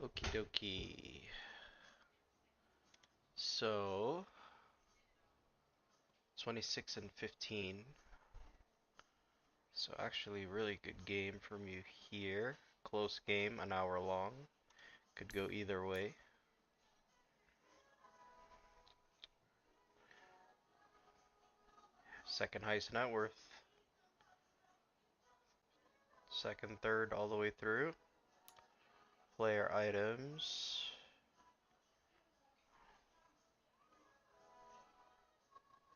Okie dokie. So 26 and 15. So actually really good game from you here. Close game, an hour long. Could go either way. Second highest net worth. Second, third, all the way through. Player items.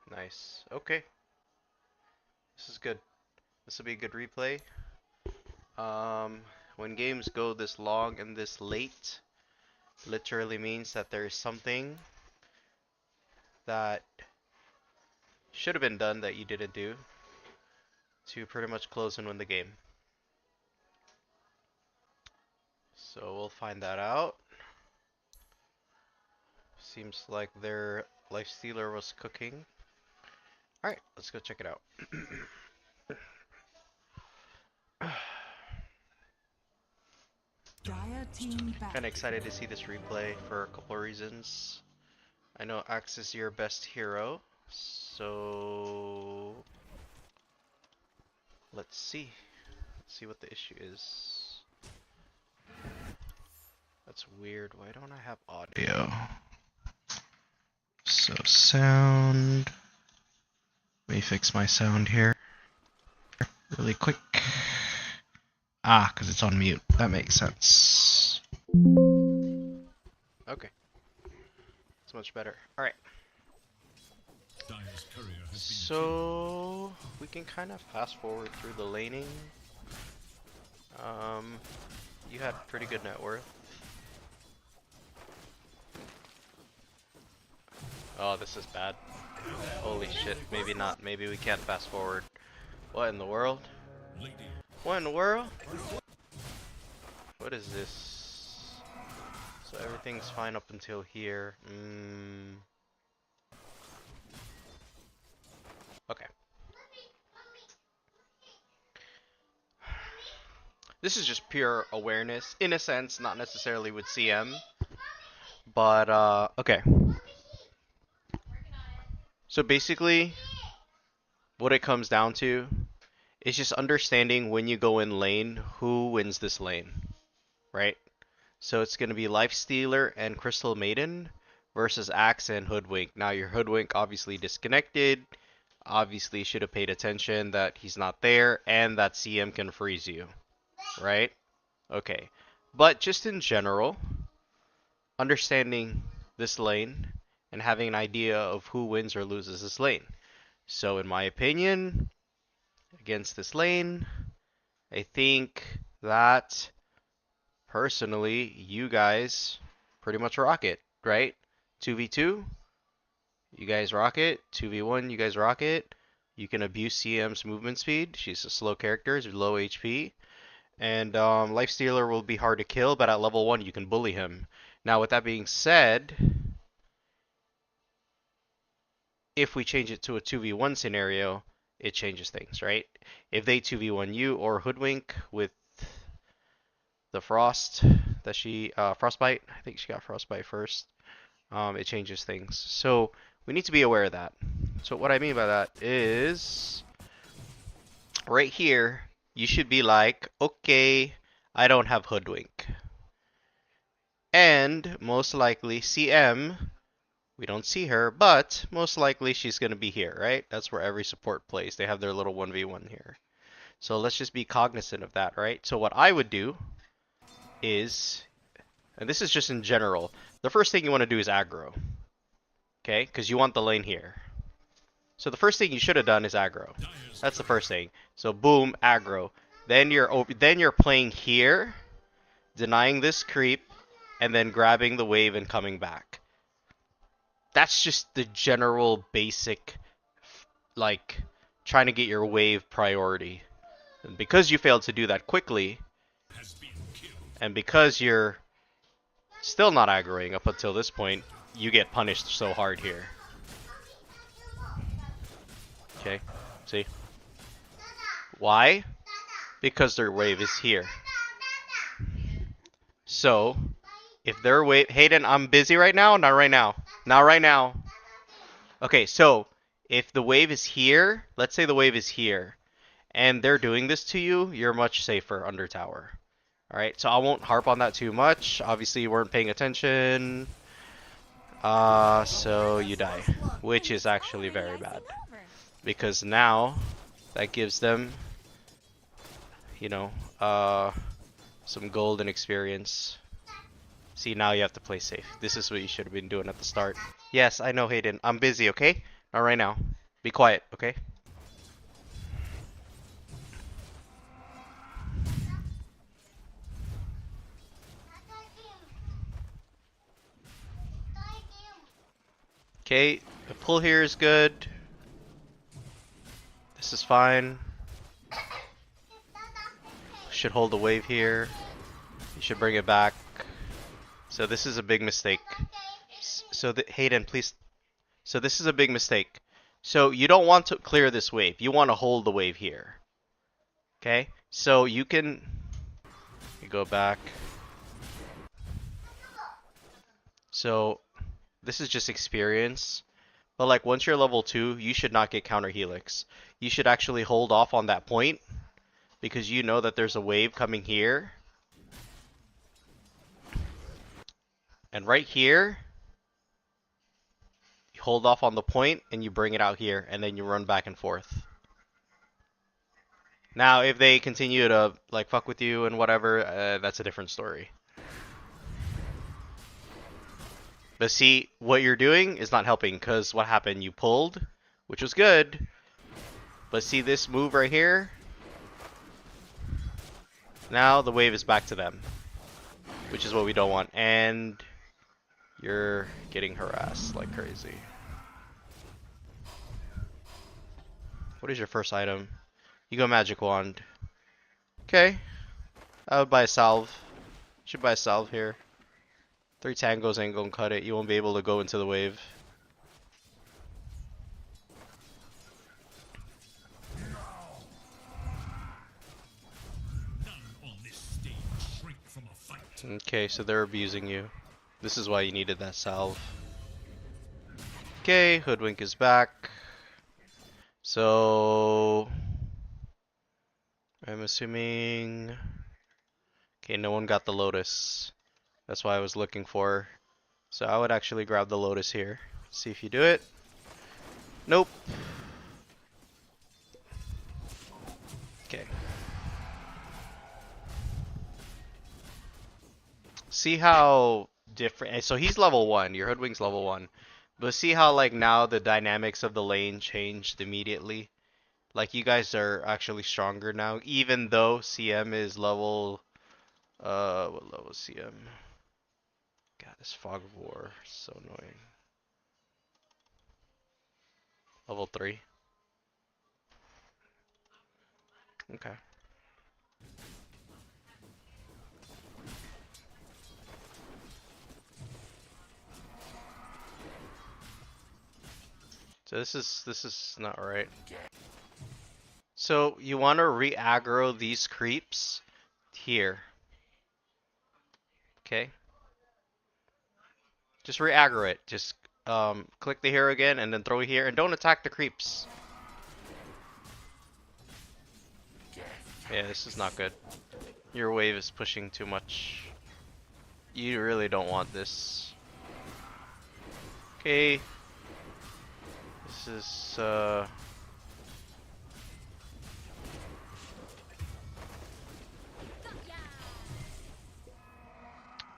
Nice. Okay. This is good. This will be a good replay. When games go this long and this late, literally means that there is something that should have been done that you didn't do to pretty much close and win the game. So we'll find that out. Seems like their life stealer was cooking. Alright, let's go check it out. Kinda excited to see this replay for a couple of reasons. I know Axe is your best hero, so let's see. Let's see what the issue is. That's weird. Why don't I have audio? So sound. Let me fix my sound here really quick. Ah, because it's on mute. That makes sense. Okay. It's much better. Alright. So we can kind of fast forward through the laning. You had pretty good net worth. Oh, this is bad. Holy shit. Maybe not. Maybe we can't fast forward. What in the world? What in the world? What is this? So everything's fine up until here. Okay. This is just pure awareness, in a sense, not necessarily with CM. But, okay. So basically, what it comes down to is just understanding when you go in lane, who wins this lane, right? So it's going to be Life Stealer and Crystal Maiden versus Axe and Hoodwink. Now your Hoodwink obviously disconnected, obviously should have paid attention that he's not there, and that CM can freeze you, right? Okay, but just in general, understanding this lane and having an idea of who wins or loses this lane. So in my opinion, against this lane, I think that personally, you guys pretty much rock it, right? 2v2, you guys rock it. 2v1, you guys rock it. You can abuse CM's movement speed. She's a slow character, she's low HP. And Lifestealer will be hard to kill, but at level 1 you can bully him. Now with that being said, if we change it to a 2v1 scenario, it changes things, right? If they 2v1 you or Hoodwink with the Frost that she, Frostbite, I think she got Frostbite first, it changes things. So we need to be aware of that. So what I mean by that is, right here, you should be like, okay, I don't have Hoodwink. And most likely CM, we don't see her, but most likely she's going to be here, right? That's where every support plays. They have their little 1v1 here. So let's just be cognizant of that, right? So what I would do is, and this is just in general, the first thing you want to do is aggro. Okay? Because you want the lane here. So the first thing you should have done is aggro. That's the first thing. So boom, aggro. Then you're playing here, denying this creep, and then grabbing the wave and coming back. That's just the general basic, like, trying to get your wave priority. And because you failed to do that quickly, and because you're still not aggroing up until this point, you get punished so hard here. Okay, see? Why? Because their wave is here. So, If they're Hayden, I'm busy right now. Not right now. Not right now. Okay, so if the wave is here, let's say the wave is here, and they're doing this to you, you're much safer under tower. Alright, so I won't harp on that too much. Obviously, you weren't paying attention. So you die. Which is actually very bad. Because now, that gives them, you know, some golden experience. See, now you have to play safe. This is what you should have been doing at the start. Yes, I know, Hayden. I'm busy, okay? Not right now. Be quiet, okay? Okay, the pull here is good. This is fine. Should hold the wave here. You should bring it back. So this is a big mistake. So Hayden, please. So this is a big mistake. So you don't want to clear this wave. You want to hold the wave here. Okay? So you can go back. So this is just experience. But like once you're level 2, you should not get counter helix. You should actually hold off on that point because you know that there's a wave coming here. And right here, you hold off on the point and you bring it out here and then you run back and forth. Now, if they continue to like fuck with you and whatever, that's a different story. But see, what you're doing is not helping because what happened? You pulled, which was good. But see this move right here? Now the wave is back to them, which is what we don't want. And you're getting harassed like crazy. What is your first item? You go magic wand. Okay. I would buy a salve. Should buy a salve here. 3 tangos ain't gonna cut it. You won't be able to go into the wave. Okay, so they're abusing you. This is why you needed that salve. Okay, Hoodwink is back. So I'm assuming. Okay, no one got the Lotus. That's why I was looking for. So I would actually grab the Lotus here. See if you do it. Nope. Okay. See how different. So he's level 1. Your Hoodwink's level 1. But see how like now the dynamics of the lane changed immediately? Like you guys are actually stronger now, even though CM is level what level is CM? God, this Fog of War is so annoying. Level 3. Okay. So this is not right. So you want to re-aggro these creeps here. Okay. Just re-aggro it. Just click the hero again and then throw it here and don't attack the creeps. Yeah, this is not good. Your wave is pushing too much. You really don't want this. Okay. This is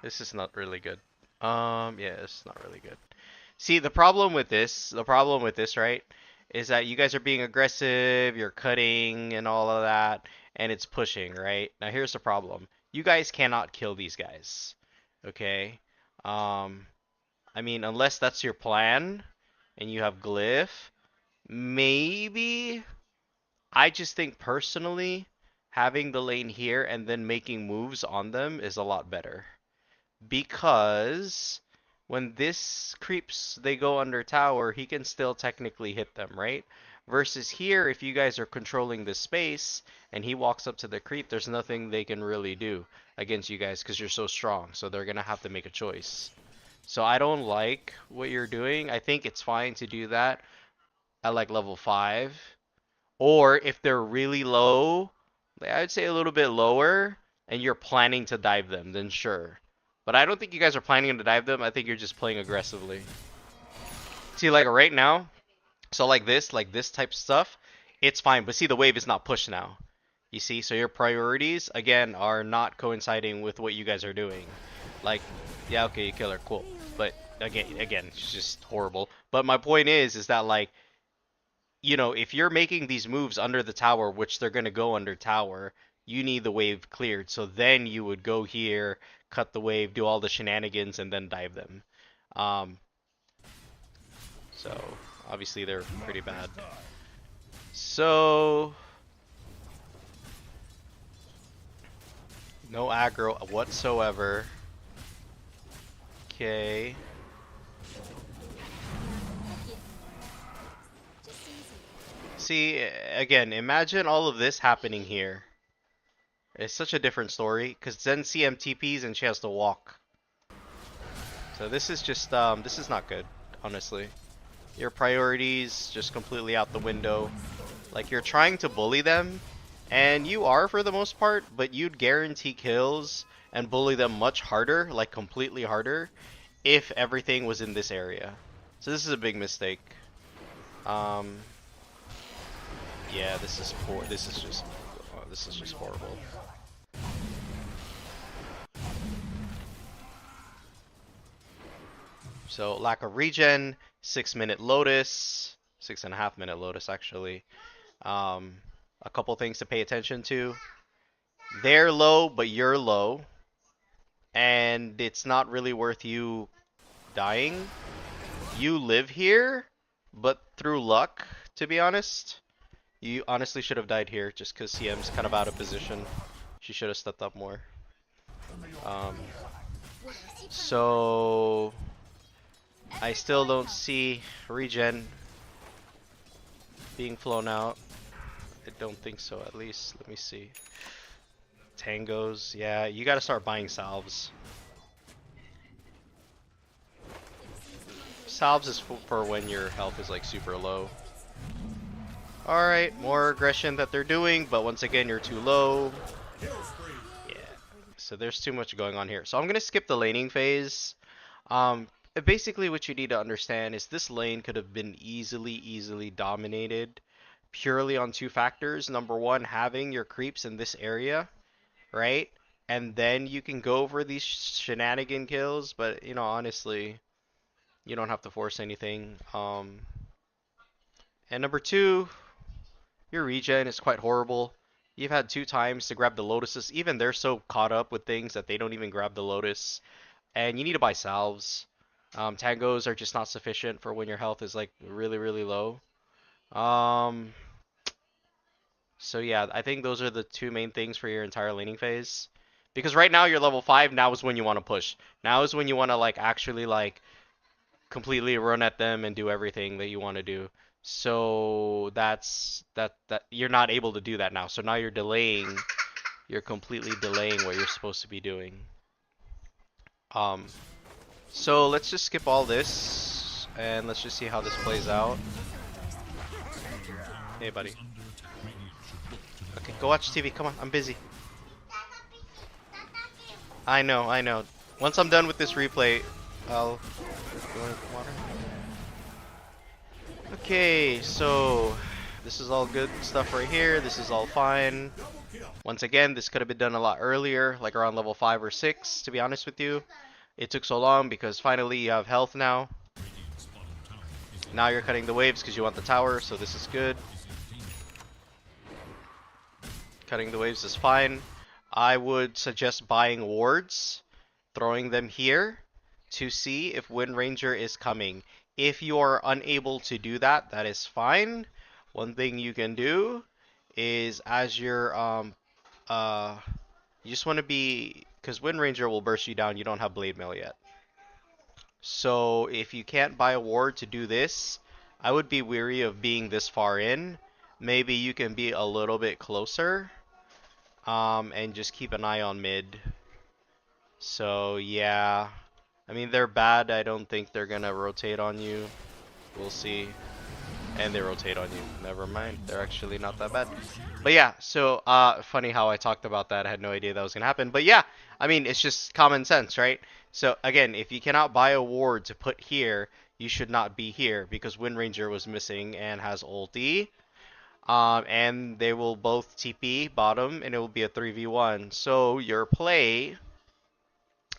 this is not really good. Yeah, it's not really good. See, the problem with this, right, is that you guys are being aggressive, you're cutting and all of that, and it's pushing, right? Now here's the problem. You guys cannot kill these guys. Okay? I mean, unless that's your plan and you have glyph, maybe. I just think personally having the lane here and then making moves on them is a lot better. Because when this creeps, they go under tower, he can still technically hit them, right? Versus here, if you guys are controlling this space and he walks up to the creep, there's nothing they can really do against you guys because you're so strong. So they're gonna have to make a choice. So I don't like what you're doing. I think it's fine to do that at like level 5. Or if they're really low, like I'd say a little bit lower, and you're planning to dive them, then sure. But I don't think you guys are planning to dive them. I think you're just playing aggressively. See, like right now, so like this type stuff, it's fine. But see, the wave is not pushed now. You see, so your priorities again are not coinciding with what you guys are doing. Like, yeah, okay, you kill her, cool. But again, it's just horrible. But my point is that like, you know, if you're making these moves under the tower, which they're gonna go under tower, you need the wave cleared. So then you would go here, cut the wave, do all the shenanigans, and then dive them. Um, so obviously they're pretty bad. So no aggro whatsoever. Okay. See, again, imagine all of this happening here. It's such a different story, because then CM TPs and she has to walk. So this is just, this is not good, honestly. Your priorities just completely out the window. Like, you're trying to bully them, and you are for the most part, but you'd guarantee kills and bully them much harder, like completely harder, if everything was in this area. So this is a big mistake. Yeah, this is poor. This is just horrible. So lack of regen, 6-minute Lotus, 6.5-minute Lotus actually. A couple things to pay attention to. They're low, but you're low, and it's not really worth you dying. You live here, but through luck, to be honest. You honestly should have died here just because CM's kind of out of position. She should have stepped up more. So I still don't see regen being flown out. I don't think so, at least. Let me see. Tangos, yeah, you gotta start buying salves. Salves is for when your health is like super low. Alright, more aggression that they're doing, but once again, you're too low. Yeah, so there's too much going on here. So I'm gonna skip the laning phase. Basically what you need to understand is this lane could have been easily dominated purely on 2 factors. Number 1, having your creeps in this area, right? And then you can go for these shenanigan kills, but you know, honestly, you don't have to force anything. And number 2, your regen is quite horrible. You've had 2 times to grab the lotuses. Even they're so caught up with things that they don't even grab the lotus. And you need to buy salves. Tangos are just not sufficient for when your health is like really low. So yeah, I think those are the 2 main things for your entire laning phase. Because right now you're level 5, now is when you want to push. Now is when you want to like actually like completely run at them and do everything that you want to do. So that's that you're not able to do that now. So now you're delaying, you're completely delaying what you're supposed to be doing. So let's just skip all this and let's just see how this plays out. Hey buddy. Okay, go watch TV. Come on, I'm busy. I know. Once I'm done with this replay, I'll... You want water? Okay, so this is all good stuff right here. This is all fine. Once again, this could have been done a lot earlier, like around level 5 or 6, to be honest with you. It took so long because finally you have health now. Now you're cutting the waves because you want the tower, so this is good. Cutting the waves is fine. I would suggest buying wards, throwing them here to see if Wind Ranger is coming. If you are unable to do that, that is fine. One thing you can do is as you're you just want to be, because Wind Ranger will burst you down, you don't have Blade Mail yet. So if you can't buy a ward to do this, I would be weary of being this far in. Maybe you can be a little bit closer. And just keep an eye on mid. So yeah, I mean they're bad. I don't think they're gonna rotate on you. We'll see. And they rotate on you. Never mind. They're actually not that bad. But yeah, so funny how I talked about that. I had no idea that was gonna happen. But yeah, I mean it's just common sense, right? So again, if you cannot buy a ward to put here, you should not be here because Wind Ranger was missing and has ulti. And they will both TP bottom, and it will be a 3v1. So your play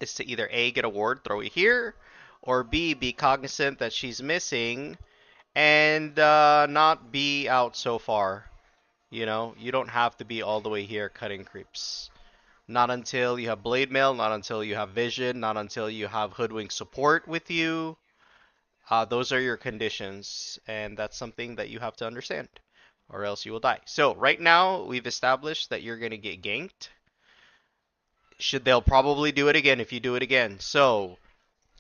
is to either A, get a ward, throw it here, or B, be cognizant that she's missing and not be out so far. You know, you don't have to be all the way here cutting creeps. Not until you have Blade Mail, not until you have Vision, not until you have Hoodwink support with you. Those are your conditions, and that's something that you have to understand, or else you will die. So right now, we've established that you're going to get ganked. They'll probably do it again if you do it again. So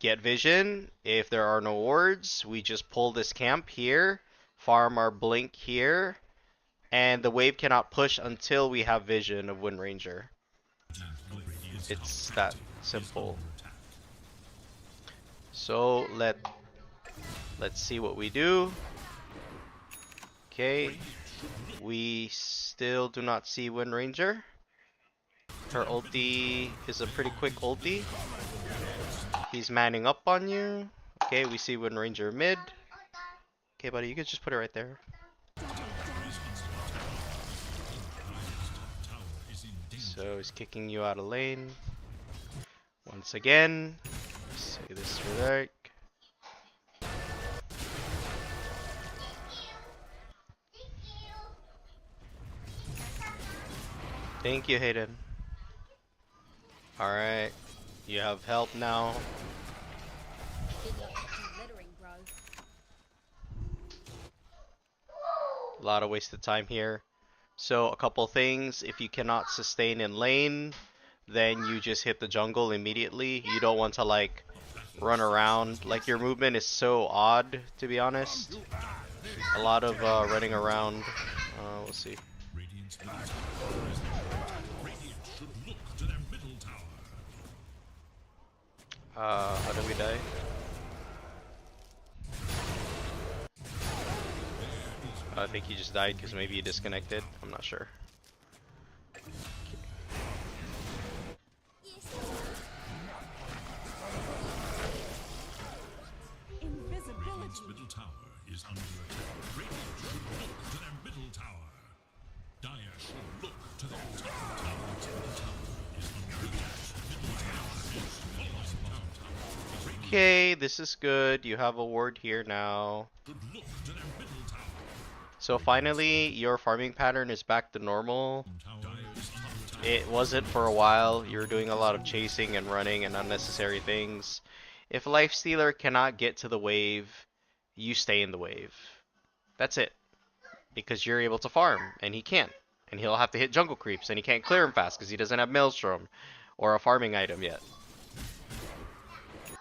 get Vision. If there are no wards, we just pull this camp here, farm our blink here, and the wave cannot push until we have Vision of Wind Ranger. It's that simple. So let's see what we do. Okay, we still do not see Wind Ranger. Her ulti is a pretty quick ulti. He's manning up on you. Okay, we see Wind Ranger mid. Okay, buddy, you can just put it right there. So he's kicking you out of lane. Once again. Say this for Irok. Thank you, Hayden. Alright. You have help now. A lot of wasted time here. So a couple things. If you cannot sustain in lane, then you just hit the jungle immediately. You don't want to like run around. Like your movement is so odd, to be honest. A lot of running around. We'll see. How did we die? I think he just died because maybe he disconnected. I'm not sure. Middle tower is under attack. Radiant should look to their middle tower. Dire should look to their top tower. Middle tower is under attack. Okay, this is good. You have a ward here now. So finally, your farming pattern is back to normal. It wasn't for a while. You were doing a lot of chasing and running and unnecessary things. If Lifestealer cannot get to the wave, you stay in the wave. That's it. Because you're able to farm, and he can't. And he'll have to hit jungle creeps, and he can't clear them fast because he doesn't have Maelstrom or a farming item yet.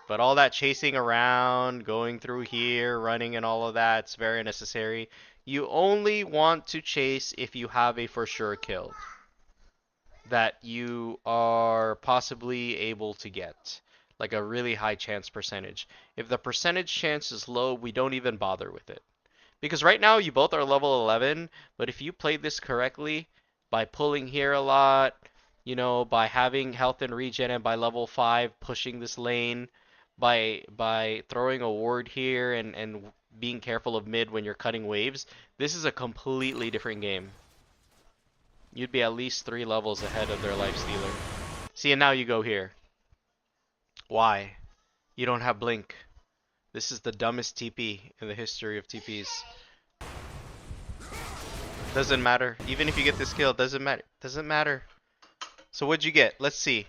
But all that chasing around, going through here, running and all of that, it's very unnecessary. You only want to chase if you have a for sure kill that you are possibly able to get. Like a really high chance percentage. If the percentage chance is low, we don't even bother with it. Because right now you both are level 11, but if you play this correctly, by pulling here a lot, you know, by having health and regen, and by level 5 pushing this lane, by throwing a ward here and being careful of mid when you're cutting waves, this is a completely different game. You'd be at least 3 levels ahead of their Lifestealer. See, and now you go here. Why? You don't have Blink. This is the dumbest TP in the history of TPs. Doesn't matter. Even if you get this kill, doesn't matter. Doesn't matter. So what'd you get? Let's see.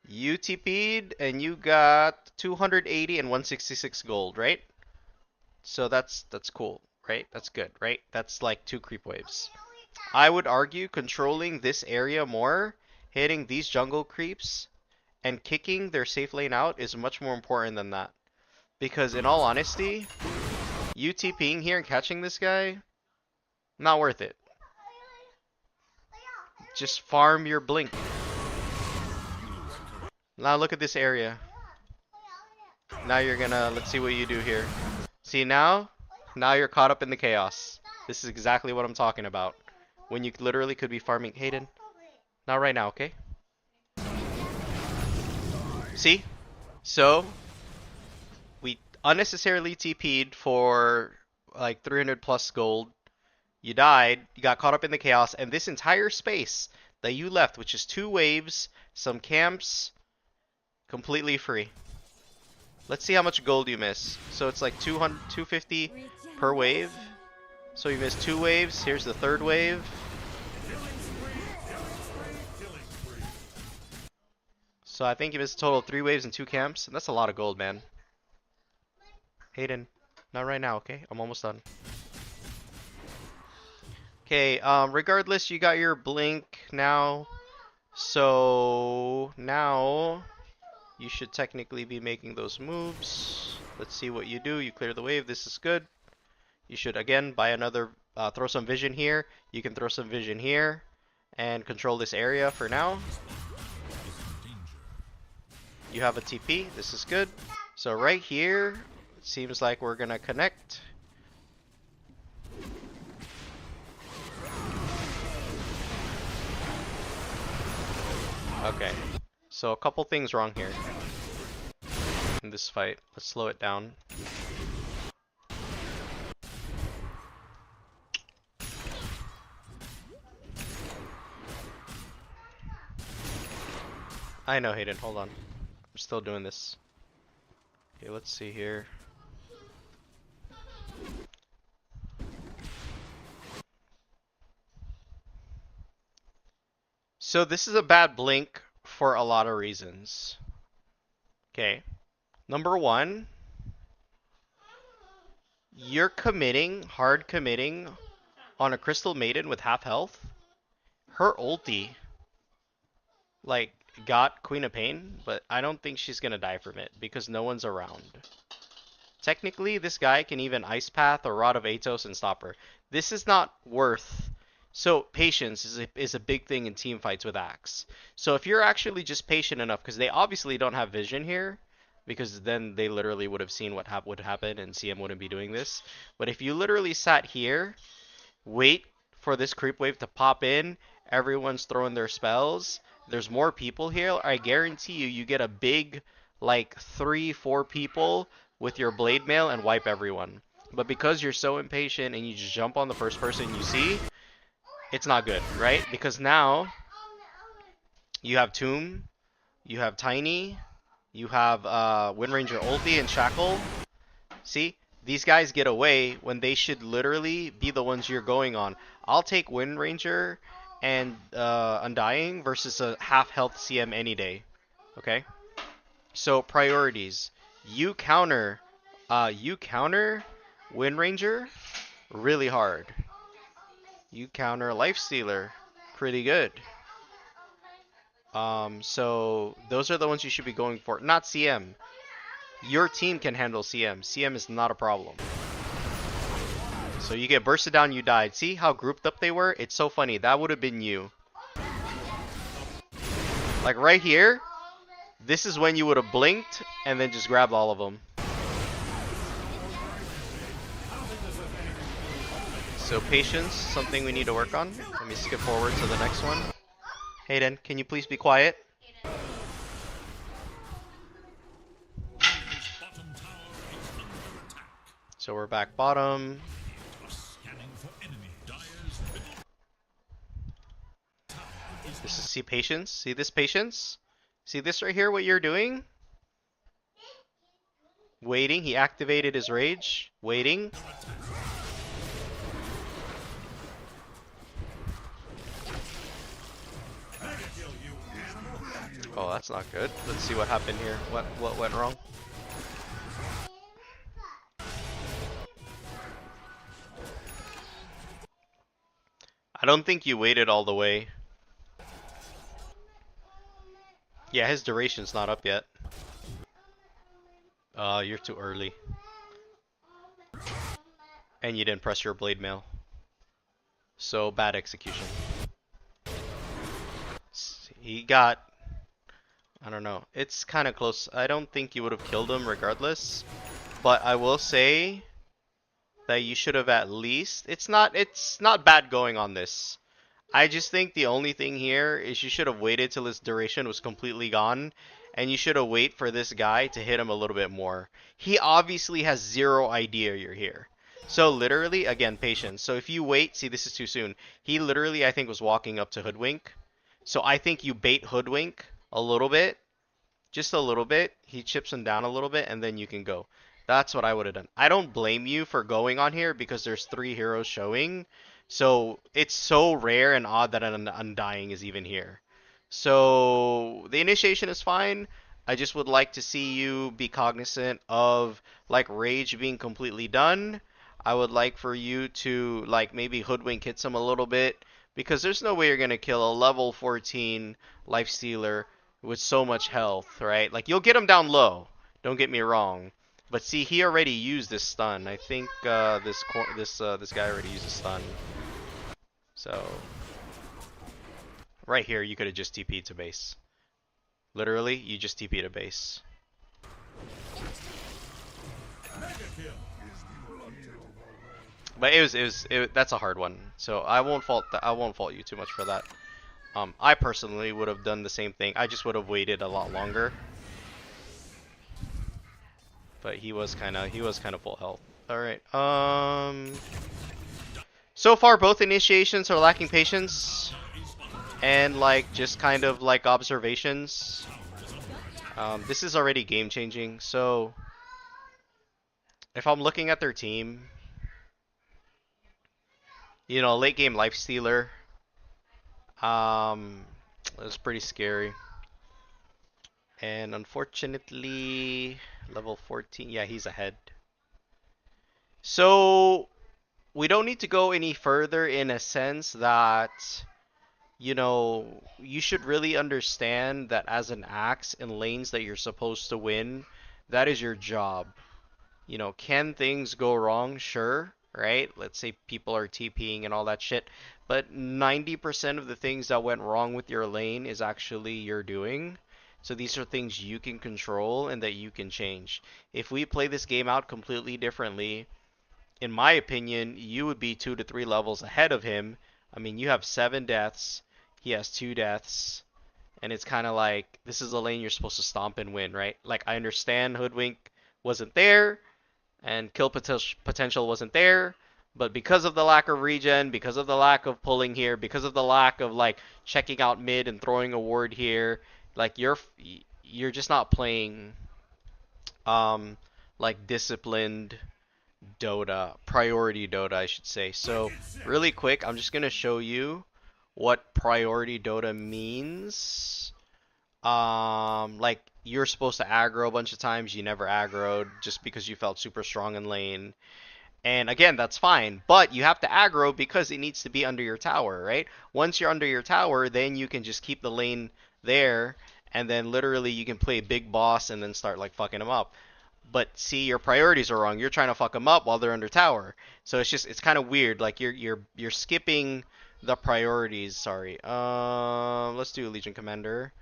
You TP'd and you got 280 and 166 gold, right? So that's cool, right? That's good, right? That's like 2 creep waves. I would argue controlling this area more, hitting these jungle creeps, and kicking their safe lane out is much more important than that. Because in all honesty, You TPing here and catching this guy, not worth it. Just farm your blink. Now look at this area. Now you're gonna, let's see what you do here. See now you're caught up in the chaos. This is exactly what I'm talking about. When you literally could be farming Hayden. Not right now, okay? See? So, we unnecessarily TP'd for like 300 plus gold. You died, you got caught up in the chaos, and this entire space that you left, which is 2 waves, some camps, completely free. Let's see how much gold you miss. So it's like 200, 250 per wave. So you missed 2 waves. Here's the 3rd wave. So I think you missed a total of 3 waves and 2 camps. And that's a lot of gold, man. Hayden, not right now, okay? I'm almost done. Okay, regardless, you got your blink now. So now you should technically be making those moves. Let's see what you do. You clear the wave. This is good. You should again buy another, throw some vision here. You can throw some vision here and control this area for now. You have a TP. This is good. So right here, it seems like we're gonna connect. Okay. So a couple things wrong here in this fight. Let's slow it down. I know, Hayden. Hold on. I'm still doing this. Okay, let's see here. So this is a bad blink for a lot of reasons. Okay. Number 1, you're committing, hard committing on a Crystal Maiden with half health. Her ulti, like, got Queen of Pain, but I don't think she's gonna die from it because no one's around. Technically, this guy can even Ice Path or Rod of Atos and stop her. This is not worth... So, patience is a big thing in team fights with Axe. So if you're actually just patient enough, because they obviously don't have vision here, because then they literally would have seen what would happen and CM wouldn't be doing this. But if you literally sat here, wait for this creep wave to pop in, everyone's throwing their spells, there's more people here, I guarantee you, you get a big, like, 3-4 people with your blade mail and wipe everyone. But because you're so impatient and you just jump on the first person you see, it's not good, right? Because now you have Tomb, you have Tiny, you have Wind Ranger ulti and Shackle. See? These guys get away when they should literally be the ones you're going on. I'll take Wind Ranger and Undying versus a half health CM any day. Okay? So priorities. You counter Wind Ranger really hard. You counter Lifestealer pretty good. So those are the ones you should be going for, not CM. Your team can handle CM. CM is not a problem. So you get bursted down, you died. See how grouped up they were? It's so funny. That would have been you. Like right here, this is when you would have blinked and then just grabbed all of them. So patience, something we need to work on. Let me skip forward to the next one. Hayden, can you please be quiet? So we're back bottom. This is, see patience? See this patience? See this right here, what you're doing? Waiting, he activated his rage. Waiting. Oh, that's not good. Let's see what happened here. What went wrong? I don't think you waited all the way. Yeah, his duration's not up yet. You're too early. And you didn't press your blade mail. So bad execution. He got, I don't know. It's kind of close. I don't think you would have killed him regardless. But I will say that you should have at least. It's not bad going on this. I just think the only thing here is you should have waited till his duration was completely gone, and you should have waited for this guy to hit him a little bit more. He obviously has zero idea you're here. So literally, again, patience. So if you wait, see, this is too soon. He literally, I think, was walking up to Hoodwink. So I think you bait Hoodwink a little bit, just a little bit. He chips him down a little bit, and then you can go. That's what I would have done. I don't blame you for going on here because there's 3 heroes showing. So it's so rare and odd that an Undying is even here. So the initiation is fine. I just would like to see you be cognizant of like Rage being completely done. I would like for you to like maybe Hoodwink hits him a little bit because there's no way you're gonna kill a level 14 Lifestealer with so much health, right? Like you'll get him down low. Don't get me wrong. But see, he already used this stun. I think this guy already used a stun. So right here, you could have just TP'd to base. Literally, you just TP to base. But that's a hard one. So I won't fault you too much for that. I personally would have done the same thing. I just would have waited a lot longer. But he was kind of full health. All right. So far both initiations are lacking patience and like just kind of like observations. This is already game changing. So if I'm looking at their team, you know, late game Lifestealer, it was pretty scary. And unfortunately, level 14, yeah, he's ahead. So we don't need to go any further in a sense that, you know, you should really understand that as an Axe in lanes that you're supposed to win, that is your job. You know, can things go wrong? Sure, right? Let's say people are TPing and all that shit, but 90% of the things that went wrong with your lane is actually your doing. So these are things you can control and that you can change. If we play this game out completely differently, in my opinion, you would be 2 to 3 levels ahead of him. I mean, you have 7 deaths, he has 2 deaths, and it's kind of like this is a lane you're supposed to stomp and win, right? Like I understand Hoodwink wasn't there, and kill potential wasn't there, but because of the lack of regen, because of the lack of pulling here, because of the lack of like checking out mid and throwing a ward here, like you're just not playing like disciplined Dota, priority Dota I should say. So really quick, I'm just gonna show you what priority Dota means. Like you're supposed to aggro a bunch of times, you never aggroed just because you felt super strong in lane. And again, that's fine, but you have to aggro because it needs to be under your tower, right? Once you're under your tower, then you can just keep the lane there, and then literally you can play big boss and then start like fucking them up. But see, your priorities are wrong. You're trying to fuck them up while they're under tower. So it's kind of weird. Like you're skipping the priorities. Sorry. Let's do Legion Commander.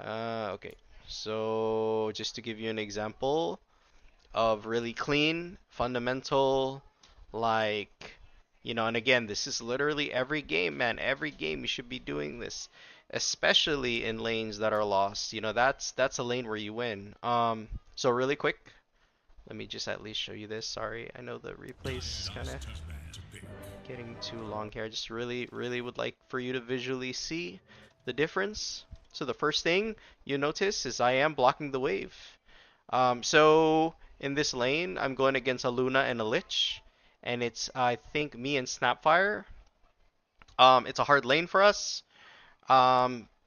Okay. So just to give you an example of really clean, fundamental, like, you know, and again, this is literally every game, man. Every game you should be doing this, especially in lanes that are lost. You know, that's a lane where you win. So really quick, let me just at least show you this. Sorry, I know the replay's kind of getting too long here. I just really would like for you to visually see the difference. So the first thing you notice is I am blocking the wave. So in this lane, I'm going against a Luna and a Lich, and it's I think me and Snapfire. It's a hard lane for us.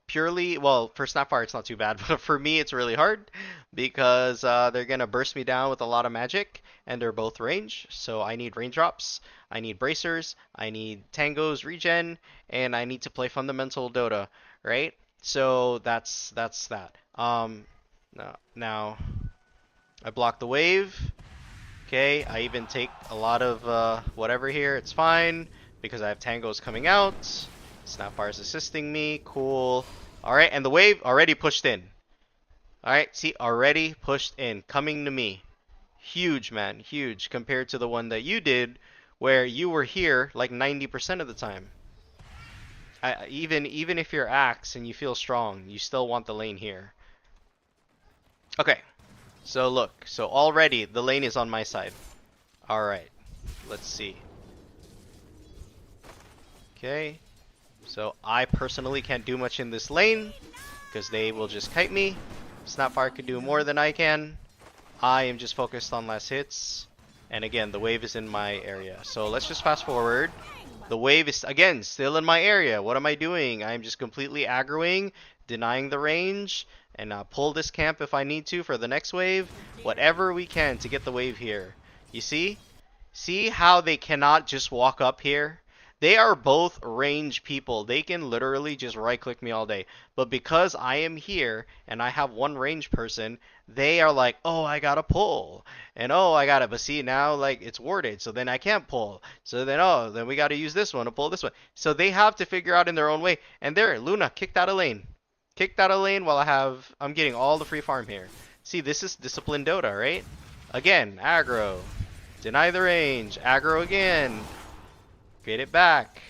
Purely, well, for Snapfire it's not too bad, but for me it's really hard because they're gonna burst me down with a lot of magic, and they're both range. So I need raindrops, I need bracers, I need tangos regen, and I need to play fundamental Dota, right? So that's that. Now I block the wave. Okay, I even take a lot of whatever here. It's fine because I have tangos coming out. Snapfire's assisting me. Cool. Alright, and the wave already pushed in. Alright, see, already pushed in. Coming to me. Huge, man. Huge compared to the one that you did where you were here like 90% of the time. Even if you're axe and you feel strong, you still want the lane here. Okay, so look. So already the lane is on my side. Alright, let's see. Okay, so I personally can't do much in this lane because they will just kite me. Snapfire could do more than I can. I am just focused on last hits. And again, the wave is in my area. So let's just fast forward. The wave is, again, still in my area. What am I doing? I'm just completely aggroing, denying the range, and pull this camp if I need to for the next wave. Whatever we can to get the wave here. You see? See how they cannot just walk up here? They are both range people. They can literally just right click me all day. But because I am here and I have one range person, they are like, oh, I gotta pull. And oh, I gotta, but see now like it's warded, so then I can't pull. So then, oh, then we gotta use this one to pull this one. So they have to figure out in their own way. And there, Luna kicked out of lane. Kicked out of lane while I'm getting all the free farm here. See, this is disciplined Dota, right? Again, aggro. Deny the range. Aggro again. Get it back.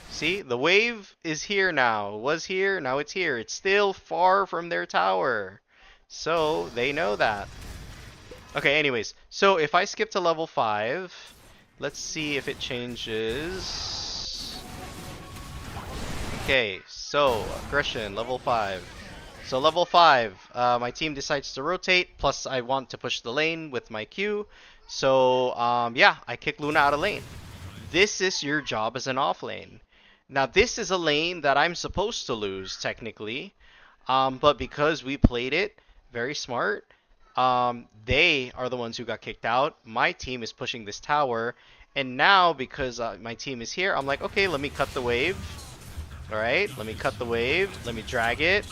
See, the wave is here now. It was here, now it's here. It's still far from their tower. So, they know that. Okay, anyways. So, if I skip to level 5, let's see if it changes. Okay, so, aggression, level 5. So level 5, my team decides to rotate, plus I want to push the lane with my Q. So, yeah, I kick Luna out of lane. This is your job as an offlane. Now, this is a lane that I'm supposed to lose, technically. But because we played it very smart, they are the ones who got kicked out. My team is pushing this tower. And now, because my team is here, I'm like, okay, let me cut the wave. Alright, let me cut the wave. Let me drag it.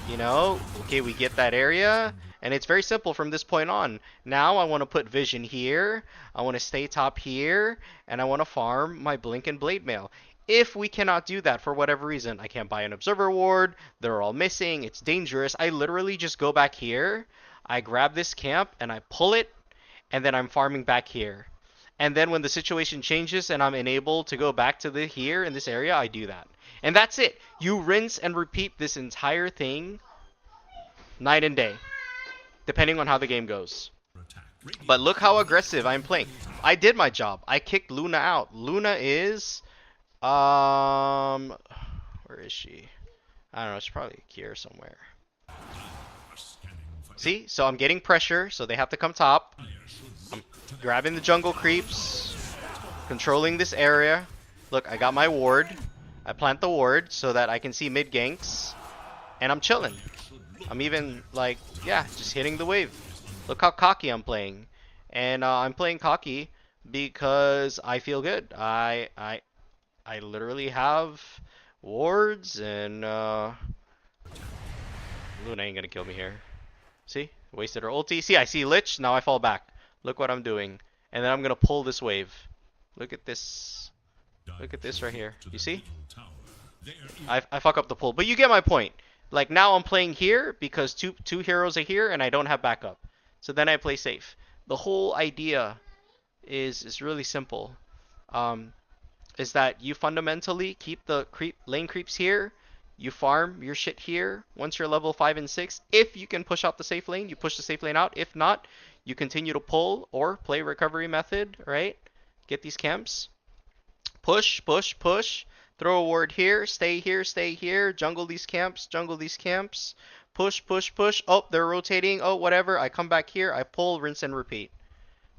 You know, okay, we get that area. And it's very simple from this point on. Now I want to put vision here. I want to stay top here. And I want to farm my blink and blade mail. If we cannot do that for whatever reason, I can't buy an observer ward. They're all missing. It's dangerous. I literally just go back here. I grab this camp and I pull it. And then I'm farming back here. And then when the situation changes and I'm enabled to go back to the here in this area, I do that. And that's it. You rinse and repeat this entire thing night and day, depending on how the game goes. But look how aggressive I'm playing. I did my job. I kicked Luna out. Luna is, where is she? I don't know. She's probably here somewhere. See? So I'm getting pressure, so they have to come top. I'm grabbing the jungle creeps, controlling this area. Look, I got my ward. I plant the ward so that I can see mid ganks, and I'm chilling. I'm even like, yeah, just hitting the wave. Look how cocky I'm playing, and I'm playing cocky because I feel good. I literally have wards, and Luna ain't gonna kill me here. See, wasted her ulti. See, I see Lich. Now I fall back. Look what I'm doing, and then I'm gonna pull this wave. Look at this. Look at this right here. You see? I fuck up the pull, but you get my point. Like now I'm playing here because two heroes are here and I don't have backup. So then I play safe. The whole idea is really simple. Is that you fundamentally keep the lane creeps here. You farm your shit here. Once you're level 5 and 6, if you can push out the safe lane, you push the safe lane out. If not, you continue to pull or play recovery method, right? Get these camps. Push, push, push. Throw a ward here. Stay here, stay here. Jungle these camps, jungle these camps. Push, push, push. Oh, they're rotating. Oh, whatever. I come back here. I pull, rinse, and repeat.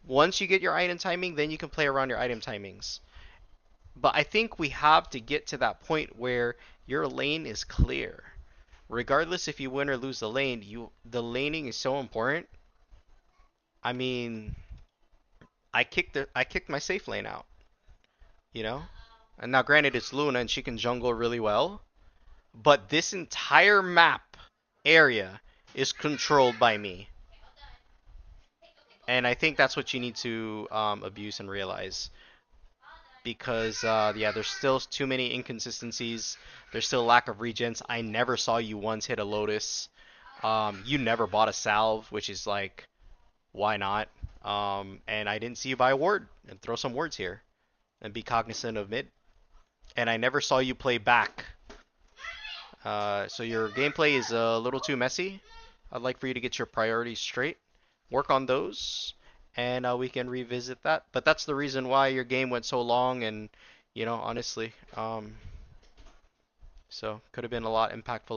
Once you get your item timing, then you can play around your item timings. But I think we have to get to that point where your lane is clear. Regardless if you win or lose the lane, the laning is so important. I mean, I kicked my safe lane out. You know? And now granted it's Luna and she can jungle really well. But this entire map area is controlled by me. And I think that's what you need to abuse and realize because yeah, there's still too many inconsistencies. There's still lack of regens. I never saw you once hit a Lotus. You never bought a salve, which is like, why not? And I didn't see you buy a ward and throw some wards here and be cognizant of mid. And I never saw you play back. So your gameplay is a little too messy. I'd like for you to get your priorities straight, work on those, and we can revisit that. But that's the reason why your game went so long, and honestly, so could have been a lot impactful.